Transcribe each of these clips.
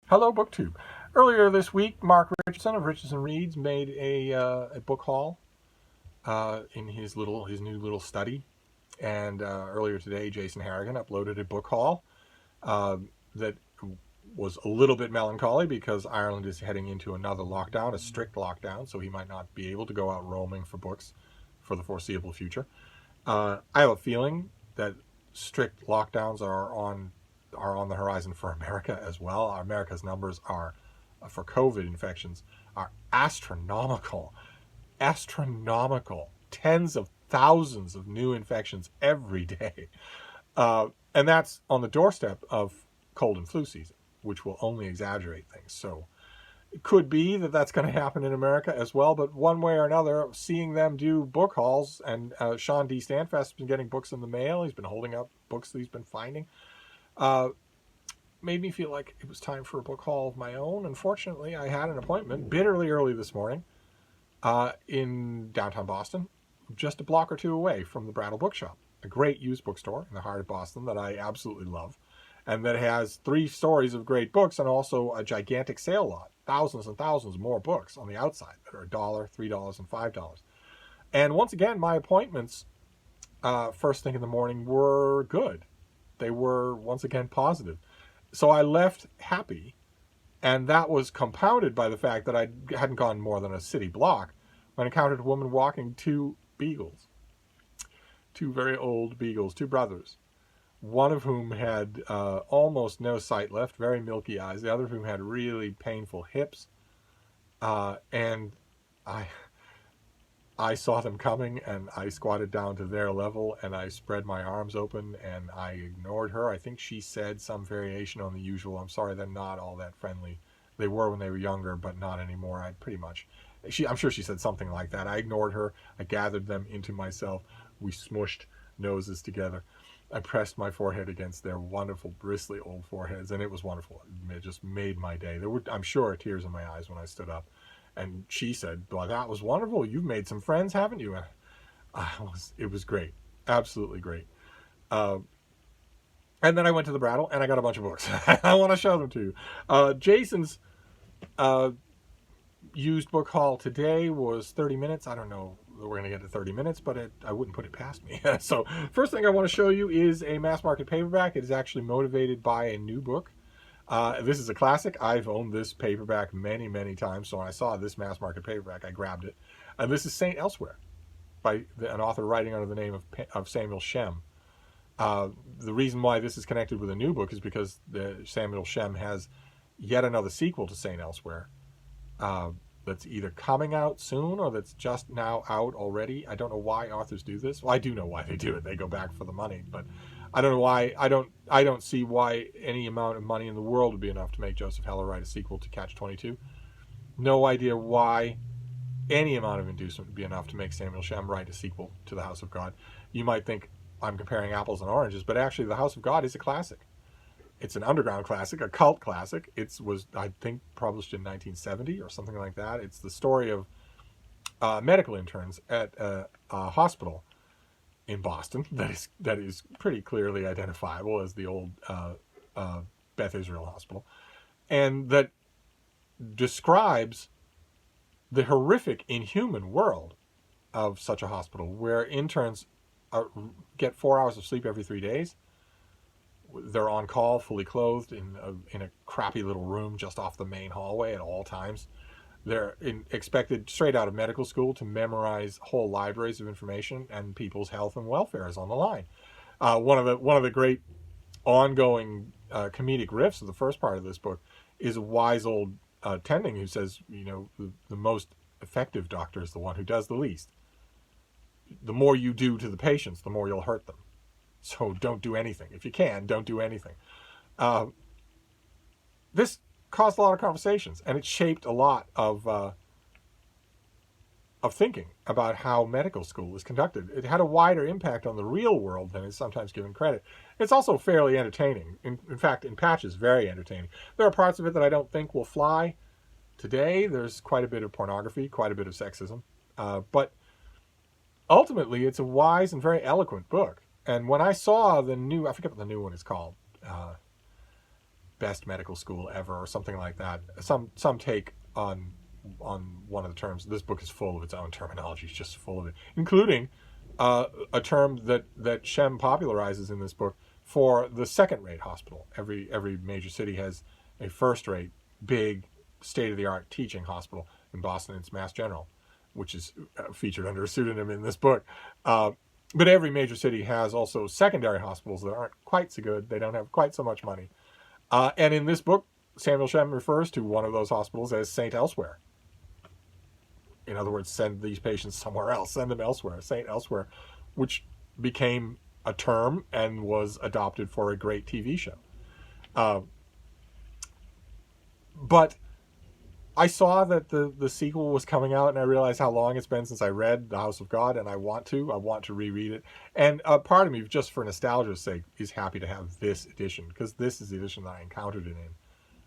Hello, BookTube. Earlier this week, Mark Richardson of Richardson Reads made a book haul in his new little study, and earlier today, Jason Harrigan uploaded a book haul that was a little bit melancholy because Ireland is heading into another lockdown, a strict lockdown, so he might not be able to go out roaming for books for the foreseeable future. I have a feeling that strict lockdowns are on the horizon for America as well. America's numbers are for COVID infections are astronomical, tens of thousands of new infections every day, and that's on the doorstep of cold and flu season, which will only exaggerate things. So it could be that that's going to happen in America as well, but one way or another, seeing them do book hauls, and Sean D. Stanfest has been getting books in the mail. He's been holding up books that he's been finding. Made me feel like it was time for a book haul of my own. Unfortunately, I had an appointment bitterly early this morning in downtown Boston, just a block or two away from the Brattle bookshop, a great used bookstore in the heart of Boston that I absolutely love, and that has 3 stories of great books and also a gigantic sale lot, thousands and thousands more books on the outside that are $1, $3, and $5. And once again, my appointments first thing in the morning were good. They were once again positive. So I left happy, and that was compounded by the fact that I hadn't gone more than a city block when I encountered a woman walking 2 beagles, 2 very old beagles, 2 brothers, one of whom had almost no sight left, very milky eyes, the other of whom had really painful hips, and I saw them coming, and I squatted down to their level, and I spread my arms open, and I ignored her. I think she said some variation on the usual, "I'm sorry, they're not all that friendly." They were when they were younger, but not anymore. I'm sure she said something like that. I ignored her. I gathered them into myself. We smushed noses together. I pressed my forehead against their wonderful, bristly old foreheads, and it was wonderful. It just made my day. There were, I'm sure, tears in my eyes when I stood up. And she said, "Well, that was wonderful. You've made some friends, haven't you?" And it was great. Absolutely great. And then I went to the Brattle, and I got a bunch of books. I want to show them to you. Jason's used book haul today was 30 minutes. I don't know that we're going to get to 30 minutes, but I wouldn't put it past me. So first thing I want to show you is a mass market paperback. It is actually motivated by a new book. This is a classic. I've owned this paperback many, many times. So when I saw this mass market paperback, I grabbed it. And this is St. Elsewhere by an author writing under the name of Samuel Shem. The reason why this is connected with a new book is because Samuel Shem has yet another sequel to St. Elsewhere that's either coming out soon or that's just now out already. I don't know why authors do this. Well, I do know why they do it. They go back for the money, but I don't know why. I don't see why any amount of money in the world would be enough to make Joseph Heller write a sequel to Catch-22. No idea why any amount of inducement would be enough to make Samuel Shem write a sequel to The House of God. You might think I'm comparing apples and oranges, but actually The House of God is a classic. It's an underground classic, a cult classic. It was, I think, published in 1970 or something like that. It's the story of medical interns at a hospital in Boston that is pretty clearly identifiable as the old Beth Israel Hospital, and that describes the horrific, inhuman world of such a hospital, where interns get 4 hours of sleep every 3 days. They're on call, fully clothed, in a crappy little room just off the main hallway at all times. They're expected straight out of medical school to memorize whole libraries of information, and people's health and welfare is on the line. One of the great ongoing comedic riffs of the first part of this book is a wise old tending who says, the most effective doctor is the one who does the least. The more you do to the patients, the more you'll hurt them. So don't do anything. If you can, don't do anything. This caused a lot of conversations, and it shaped a lot of thinking about how medical school is conducted. It had a wider impact on the real world than is sometimes given credit. It's also fairly entertaining. In fact, in patches, very entertaining. There are parts of it that I don't think will fly today. There's quite a bit of pornography, quite a bit of sexism. But ultimately, it's a wise and very eloquent book. And when I saw the new, I forget what the new one is called, best medical school ever, or something like that. Some take on one of the terms. This book is full of its own terminology. It's just full of it, including a term that Shem popularizes in this book for the second-rate hospital. Every major city has a first-rate, big, state-of-the-art teaching hospital. In Boston, it's Mass General, which is featured under a pseudonym in this book. But every major city has also secondary hospitals that aren't quite so good. They don't have quite so much money. And in this book, Samuel Shem refers to one of those hospitals as St. Elsewhere. In other words, send these patients somewhere else. Send them elsewhere. St. Elsewhere, which became a term and was adopted for a great TV show. But I saw that the sequel was coming out, and I realized how long it's been since I read The House of God, and I want to reread it. And part of me, just for nostalgia's sake, is happy to have this edition, because this is the edition that I encountered it in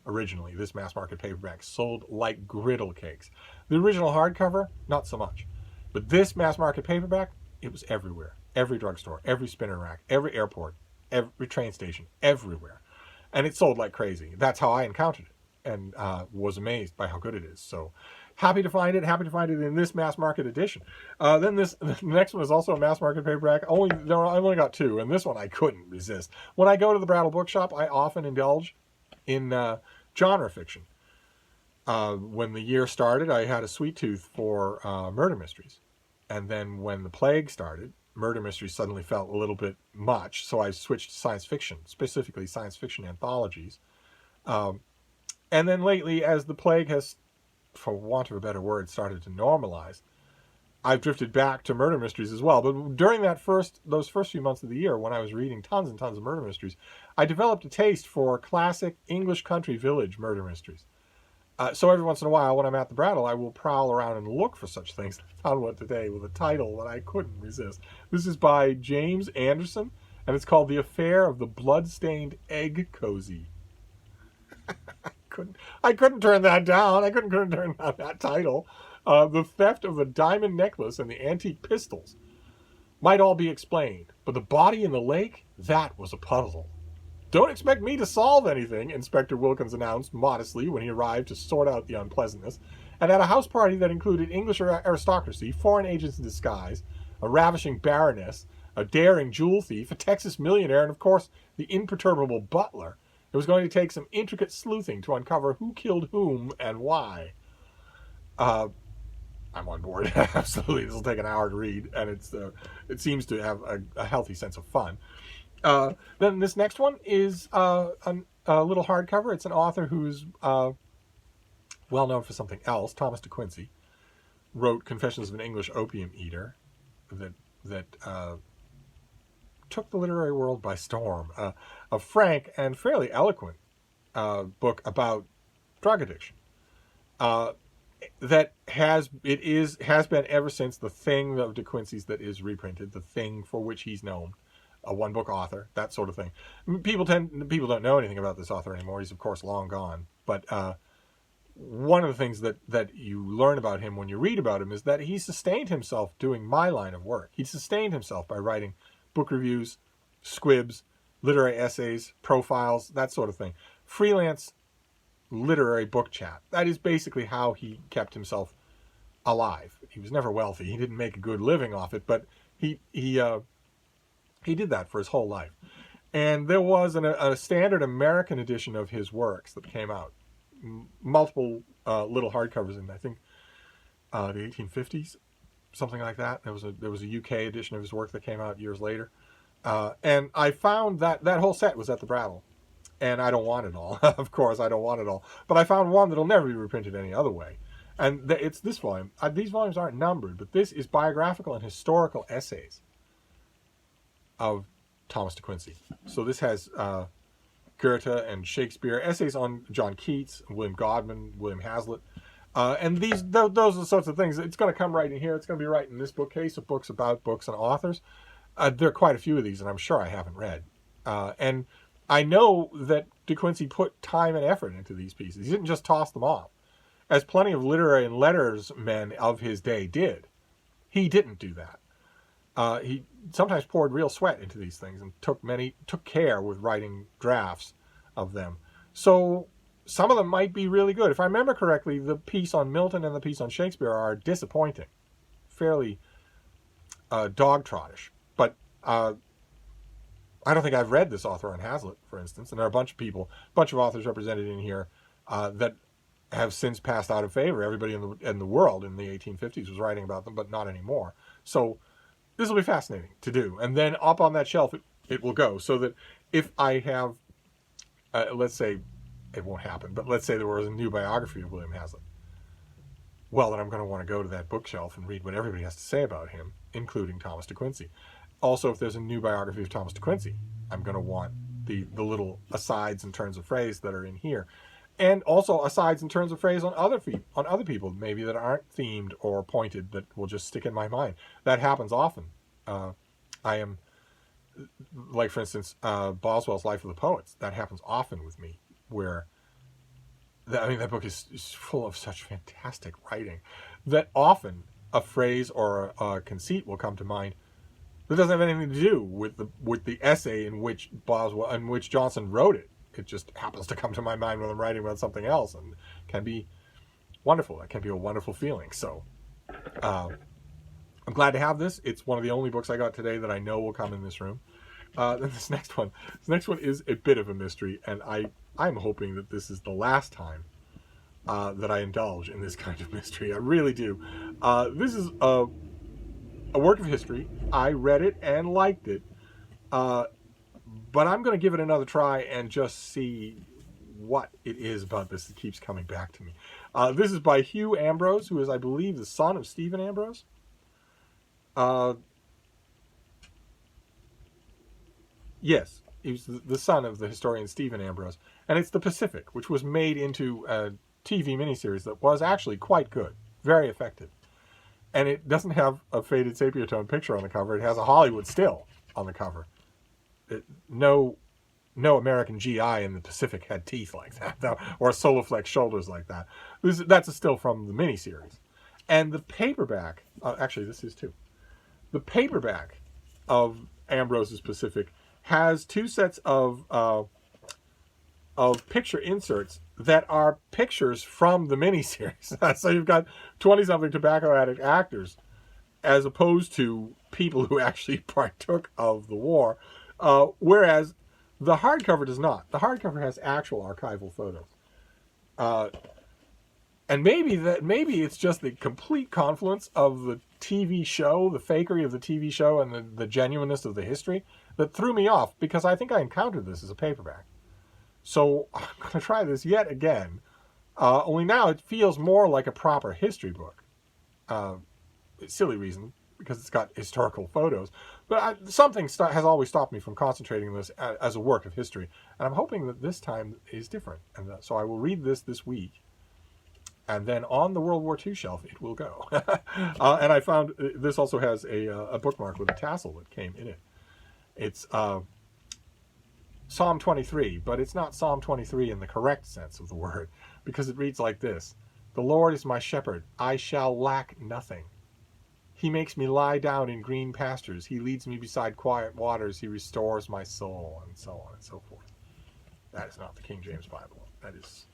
originally. This mass market paperback sold like griddle cakes. The original hardcover, not so much. But this mass market paperback, it was everywhere. Every drugstore, every spinner rack, every airport, every train station, everywhere. And it sold like crazy. That's how I encountered it, and was amazed by how good it is. So happy to find it in this mass market edition. Then the next one is also a mass market paperback. I only got two, and this one I couldn't resist. When I go to the Brattle bookshop, I often indulge in genre fiction. When the year started, I had a sweet tooth for murder mysteries. And then when the plague started, murder mysteries suddenly felt a little bit much, so I switched to science fiction, specifically science fiction anthologies. And then lately, as the plague has, for want of a better word, started to normalize, I've drifted back to murder mysteries as well. But during those first few months of the year, when I was reading tons and tons of murder mysteries, I developed a taste for classic English country village murder mysteries. So every once in a while, when I'm at the Brattle, I will prowl around and look for such things. I found one today with a title that I couldn't resist. This is by James Anderson, and it's called The Affair of the Blood-Stained Egg Cozy. I couldn't turn that down. I couldn't turn down that title. The theft of the diamond necklace and the antique pistols might all be explained, but the body in the lake, that was a puzzle. Don't expect me to solve anything, Inspector Wilkins announced modestly when he arrived to sort out the unpleasantness, and at a house party that included English aristocracy, foreign agents in disguise, a ravishing baroness, a daring jewel thief, a Texas millionaire, and of course the imperturbable butler, it was going to take some intricate sleuthing to uncover who killed whom and why. I'm on board. Absolutely. This will take an hour to read, and it seems to have a healthy sense of fun. Then this next one is a little hardcover. It's an author who's well known for something else. Thomas de Quincey wrote Confessions of an English Opium Eater that took the literary world by storm. A frank and fairly eloquent book about drug addiction. That has been ever since the thing of de Quincey's that is reprinted, the thing for which he's known, a one-book author, that sort of thing. People don't know anything about this author anymore. He's of course long gone. But one of the things that you learn about him when you read about him is that he sustained himself doing my line of work. He sustained himself by writing book reviews, squibs, literary essays, profiles, that sort of thing. Freelance literary book chat. That is basically how he kept himself alive. He was never wealthy. He didn't make a good living off it, but he did that for his whole life. And there was a standard American edition of his works that came out. Multiple little hardcovers in, I think, the 1850s, something like that. There was a UK edition of his work that came out years later. And I found that whole set was at the Brattle. And I don't want it all. Of course, I don't want it all. But I found one that'll never be reprinted any other way. And it's this volume. These volumes aren't numbered, but this is biographical and historical essays of Thomas de Quincey. So this has Goethe and Shakespeare, essays on John Keats, William Godwin, William Hazlitt. And those are the sorts of things. It's going to come right in here. It's going to be right in this bookcase of books about books and authors. There are quite a few of these, and I'm sure I haven't read. And I know that de Quincey put time and effort into these pieces. He didn't just toss them off, as plenty of literary and letters men of his day did. He didn't do that. He sometimes poured real sweat into these things and took care with writing drafts of them. So some of them might be really good. If I remember correctly, the piece on Milton and the piece on Shakespeare are disappointing, fairly dog-trottish. But I don't think I've read this author on Hazlitt, for instance, and there are a bunch of authors represented in here that have since passed out of favor. Everybody in the world in the 1850s was writing about them, but not anymore. So this will be fascinating to do. And then up on that shelf, it will go. So that if I have, let's say, it won't happen, but let's say there was a new biography of William Hazlitt. Well, then I'm going to want to go to that bookshelf and read what everybody has to say about him, including Thomas de Quincey. Also, if there's a new biography of Thomas de Quincey, I'm going to want the little asides and turns of phrase that are in here. And also asides and turns of phrase on other people, maybe that aren't themed or pointed, that will just stick in my mind. That happens often. I am, like, for instance, Boswell's Life of the Poets. That happens often with me, where, that book is full of such fantastic writing that often a phrase or a conceit will come to mind that doesn't have anything to do with the essay in which Johnson wrote it. It just happens to come to my mind when I'm writing about something else, and can be wonderful. That can be a wonderful feeling. So I'm glad to have this. It's one of the only books I got today that I know will come in this room. Then this next one is a bit of a mystery, and I'm hoping that this is the last time that I indulge in this kind of mystery. I really do. This is a work of history. I read it and liked it, but I'm going to give it another try and just see what it is about this that keeps coming back to me. This is by Hugh Ambrose, who is, I believe, the son of Stephen Ambrose. Yes, he was the son of the historian Stephen Ambrose. And it's The Pacific, which was made into a TV miniseries that was actually quite good, very effective. And it doesn't have a faded sepia tone picture on the cover. It has a Hollywood still on the cover. No American GI in the Pacific had teeth like that, or Soloflex shoulders like that. That's a still from the miniseries. And the paperback, actually this is too. The paperback of Ambrose's Pacific has two sets of picture inserts that are pictures from the miniseries. So you've got 20-something tobacco addict actors, as opposed to people who actually partook of the war. Whereas the hardcover does not. The hardcover has actual archival photos. And maybe it's just the complete confluence of the TV show, the fakery of the TV show, and the genuineness of the history that threw me off, because I think I encountered this as a paperback. So I'm going to try this yet again. Only now it feels more like a proper history book. Silly reason, because it's got historical photos. But something has always stopped me from concentrating on this as a work of history. And I'm hoping that this time is different. And so I will read this week. And then on the World War II shelf, it will go. And I found this also has a bookmark with a tassel that came in it. It's Psalm 23, but it's not Psalm 23 in the correct sense of the word, because it reads like this: "The Lord is my shepherd, I shall lack nothing. He makes me lie down in green pastures. He leads me beside quiet waters. He restores my soul," and so on and so forth. That is not the King James Bible. That is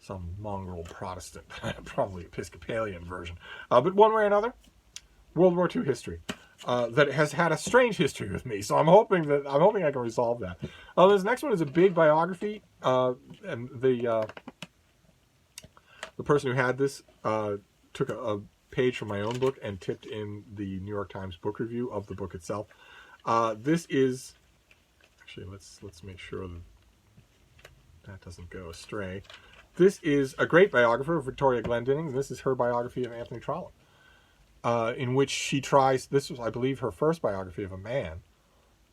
some mongrel Protestant, probably Episcopalian version. But one way or another, World War II history. That has had a strange history with me, so I'm hoping I can resolve that. This next one is a big biography, and the person who had this took a page from my own book and tipped in the New York Times book review of the book itself. This is actually let's make sure that doesn't go astray. This is a great biographer of Victoria Glendinning. This is her biography of Anthony Trollope. In which she tries, this was, I believe, her first biography of a man,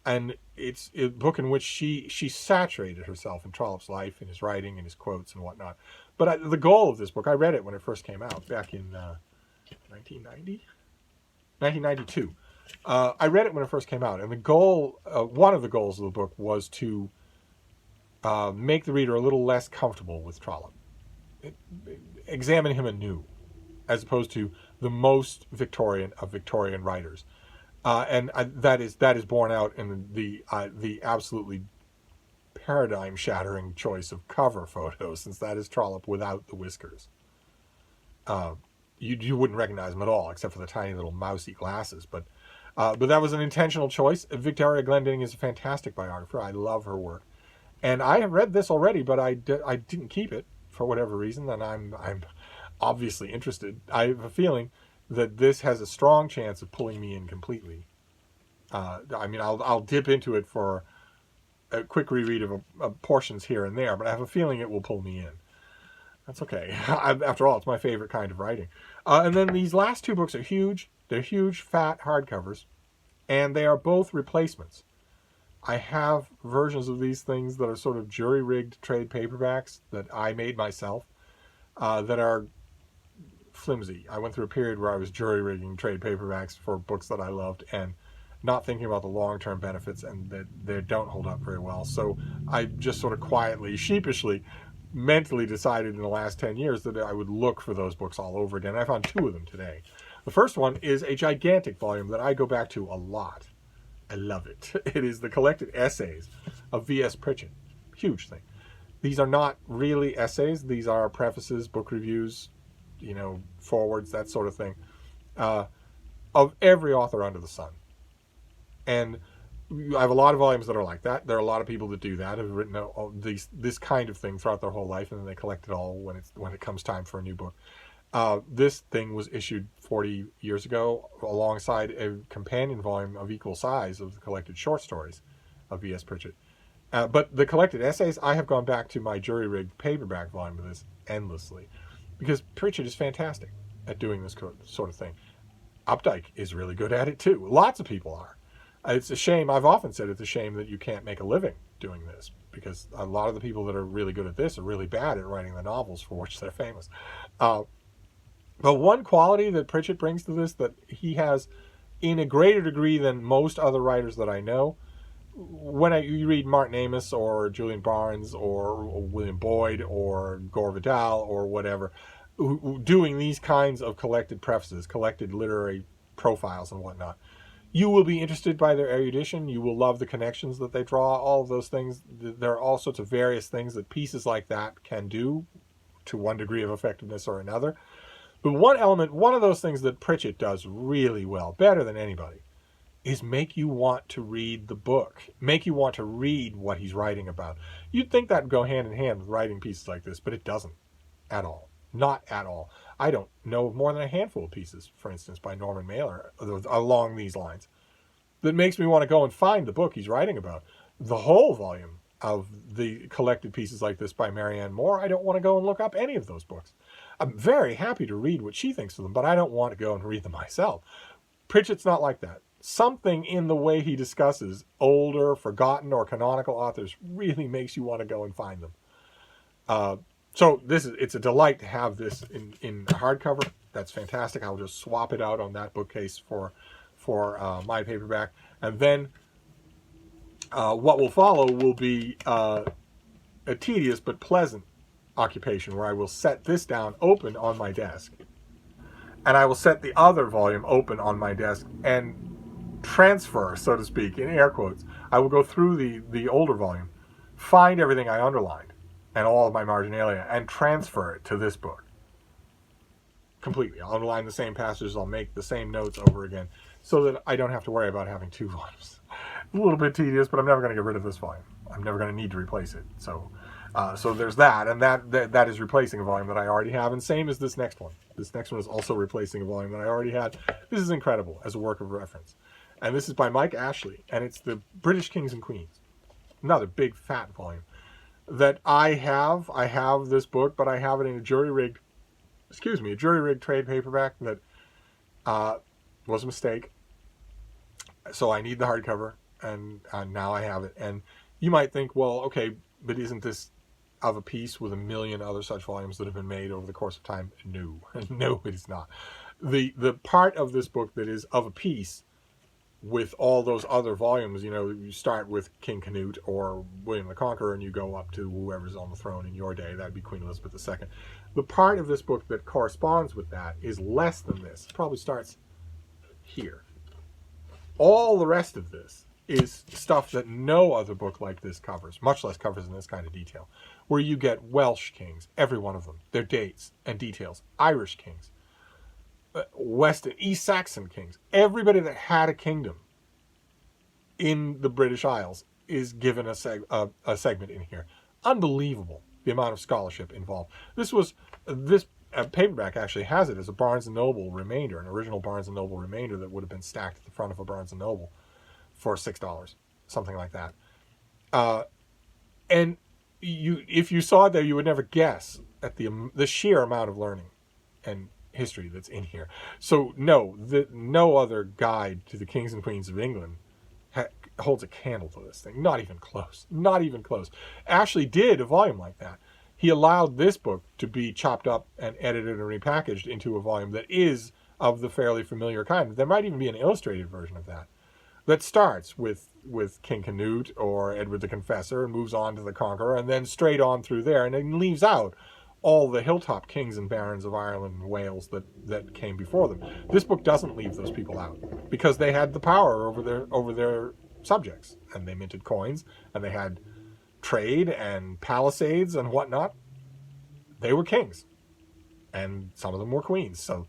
and it's a book in which she saturated herself in Trollope's life and his writing and his quotes and whatnot. But the goal of this book, I read it when it first came out back in 1992. I read it when it first came out, and the goal, one of the goals of the book was to make the reader a little less comfortable with Trollope, examine him anew, as opposed to the most Victorian of Victorian writers, and that is borne out in the absolutely paradigm-shattering choice of cover photos, since that is Trollope without the whiskers. You wouldn't recognize him at all, except for the tiny little mousy glasses. But that was an intentional choice. Victoria Glendinning is a fantastic biographer. I love her work, and I have read this already, but I didn't keep it for whatever reason, and I'm obviously interested. I have a feeling that this has a strong chance of pulling me in completely. I mean, I'll dip into it for a quick reread of portions here and there, but I have a feeling it will pull me in. That's okay. After all, it's my favorite kind of writing. And then these last two books are huge. They're huge, fat hardcovers, and they are both replacements. I have versions of these things that are sort of jury-rigged trade paperbacks that I made myself that are flimsy. I went through a period where I was jury-rigging trade paperbacks for books that I loved and not thinking about the long-term benefits, and that they don't hold up very well. So I just sort of quietly, sheepishly, mentally decided in the last 10 years that I would look for those books all over again. I found two of them today. The first one is a gigantic volume that I go back to a lot. I love it. It is the collected essays of V.S. Pritchett. Huge thing. These are not really essays. These are prefaces, book reviews, forwards, that sort of thing, of every author under the sun. And I have a lot of volumes that are like that. There are a lot of people that do that, have written this kind of thing throughout their whole life, and then they collect it all when it comes time for a new book. This thing was issued 40 years ago alongside a companion volume of equal size of the collected short stories of V.S. Pritchett. But the collected essays, I have gone back to my jury-rigged paperback volume of this endlessly, because Pritchett is fantastic at doing this sort of thing. Updike is really good at it too. Lots of people are. It's a shame. I've often said it's a shame that you can't make a living doing this, because a lot of the people that are really good at this are really bad at writing the novels for which they're famous. But one quality that Pritchett brings to this that he has in a greater degree than most other writers that I know, when you read Martin Amis or Julian Barnes or William Boyd or Gore Vidal or whatever, doing these kinds of collected prefaces, collected literary profiles and whatnot, you will be interested by their erudition. You will love the connections that they draw, all of those things. There are all sorts of various things that pieces like that can do to one degree of effectiveness or another. But one of those things that Pritchett does really well, better than anybody, is make you want to read the book, make you want to read what he's writing about. You'd think that would go hand in hand with writing pieces like this, but it doesn't at all. Not at all. I don't know of more than a handful of pieces, for instance, by Norman Mailer, along these lines, that makes me want to go and find the book he's writing about. The whole volume of the collected pieces like this by Marianne Moore, I don't want to go and look up any of those books. I'm very happy to read what she thinks of them, but I don't want to go and read them myself. Pritchett's not like that. Something in the way he discusses older, forgotten, or canonical authors really makes you want to go and find them. So it's a delight to have this in hardcover. That's fantastic. I'll just swap it out on that bookcase for my paperback. And then what will follow will be a tedious but pleasant occupation where I will set this down open on my desk. And I will set the other volume open on my desk and transfer, so to speak, in air quotes. I will go through the older volume, find everything I underlined, and all of my marginalia, and transfer it to this book completely. I'll underline the same passages, I'll make the same notes over again, so that I don't have to worry about having two volumes. A little bit tedious, but I'm never going to get rid of this volume. I'm never going to need to replace it. So there's that, and that is replacing a volume that I already have, and same as this next one. This next one is also replacing a volume that I already had. This is incredible as a work of reference. And this is by Mike Ashley, and it's the British Kings and Queens. Another big, fat volume that I have. I have this book, but I have it in a jury-rigged trade paperback that was a mistake. So I need the hardcover, and now I have it. And you might think, well, okay, but isn't this of a piece with a million other such volumes that have been made over the course of time? No, no, it is not. The part of this book that is of a piece with all those other volumes, you start with King Canute or William the Conqueror and you go up to whoever's on the throne in your day. That'd be Queen Elizabeth II. The part of this book that corresponds with that is less than this. It probably starts here. All the rest of this is stuff that no other book like this covers, much less covers in this kind of detail, where you get Welsh kings, every one of them, their dates and details, Irish kings, West and East Saxon kings, everybody that had a kingdom in the British Isles is given a segment in here. Unbelievable, the amount of scholarship involved. This paperback actually has it as a Barnes & Noble remainder, an original Barnes & Noble remainder that would have been stacked at the front of a Barnes & Noble for $6, something like that. And if you saw it there, you would never guess at the sheer amount of learning and history that's in here. So no other guide to the kings and queens of England holds a candle to this thing. Not even close. Not even close. Ashley did a volume like that. He allowed this book to be chopped up and edited and repackaged into a volume that is of the fairly familiar kind. There might even be an illustrated version of that starts with King Canute or Edward the Confessor and moves on to the Conqueror and then straight on through there, and then leaves out all the hilltop kings and barons of Ireland and Wales that came before them. This book doesn't leave those people out because they had the power over their subjects, and they minted coins, and they had trade and palisades and whatnot. They were kings, and some of them were queens, so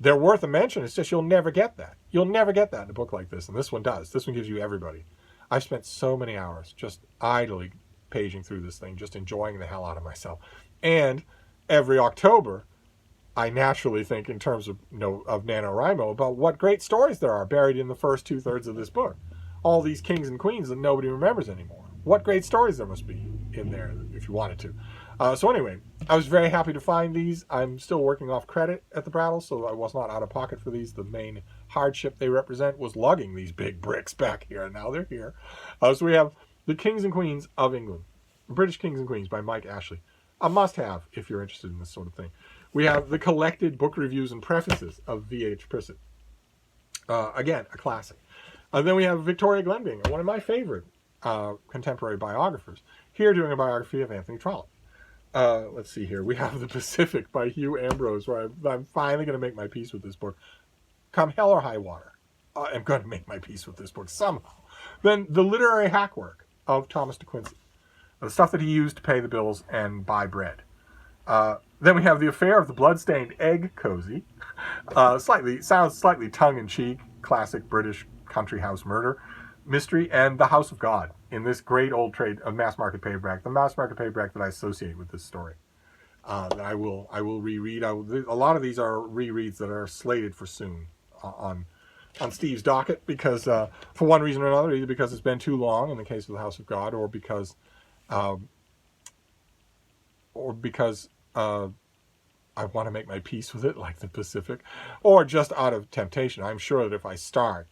they're worth a mention. It's just you'll never get that. You'll never get that in a book like this, and this one does. This one gives you everybody. I've spent so many hours just idly paging through this thing, just enjoying the hell out of myself. And every October, I naturally think in terms of NaNoWriMo about what great stories there are buried in the first 2/3 of this book. All these kings and queens that nobody remembers anymore. What great stories there must be in there if you wanted to. So anyway, I was very happy to find these. I'm still working off credit at the Brattle, so I was not out of pocket for these. The main hardship they represent was lugging these big bricks back here, and now they're here. So we have The Kings and Queens of England, British Kings and Queens by Mike Ashley. A must-have if you're interested in this sort of thing. We have the collected book reviews and prefaces of V.H. Prissett. Again, a classic. Then we have Victoria Glenbing, one of my favorite contemporary biographers, here doing a biography of Anthony Trollope. Let's see here. We have The Pacific by Hugh Ambrose, where I'm finally going to make my peace with this book. Come hell or high water, I'm going to make my peace with this book somehow. Then the literary hackwork of Thomas de Quincey, the stuff that he used to pay the bills and buy bread. Then we have The Affair of the Bloodstained Egg Cozy. Sounds slightly tongue-in-cheek, classic British country house murder mystery, and The House of God in this great old trade of mass market paperback, the mass market paperback that I associate with this story. That I will reread. A lot of these are rereads that are slated for soon on Steve's docket because for one reason or another, either because it's been too long in the case of The House of God, or because I want to make my peace with it, like The Pacific, or just out of temptation. I'm sure that if I start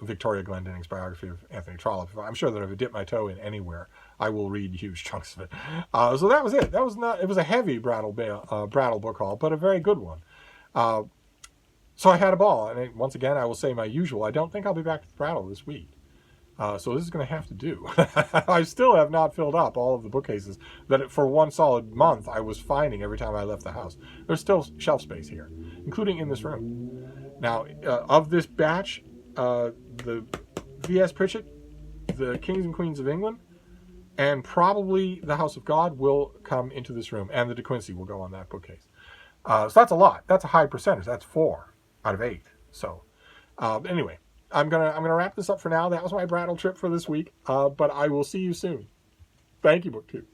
Victoria Glendinning's biography of Anthony Trollope, I'm sure that if I dip my toe in anywhere, I will read huge chunks of it. So that was it. It was a heavy Brattle book haul, but a very good one. So I had a ball, and once again, I will say my usual. I don't think I'll be back to the Brattle this week. So this is going to have to do. I still have not filled up all of the bookcases that for one solid month I was finding every time I left the house. There's still shelf space here, including in this room. Now, of this batch, the V.S. Pritchett, the Kings and Queens of England, and probably The House of God will come into this room, and the De Quincey will go on that bookcase. So that's a lot. That's a high percentage. That's 4 out of 8. So anyway, I'm gonna wrap this up for now. That was my Brattle trip for this week, but I will see you soon. Thank you, BookTube.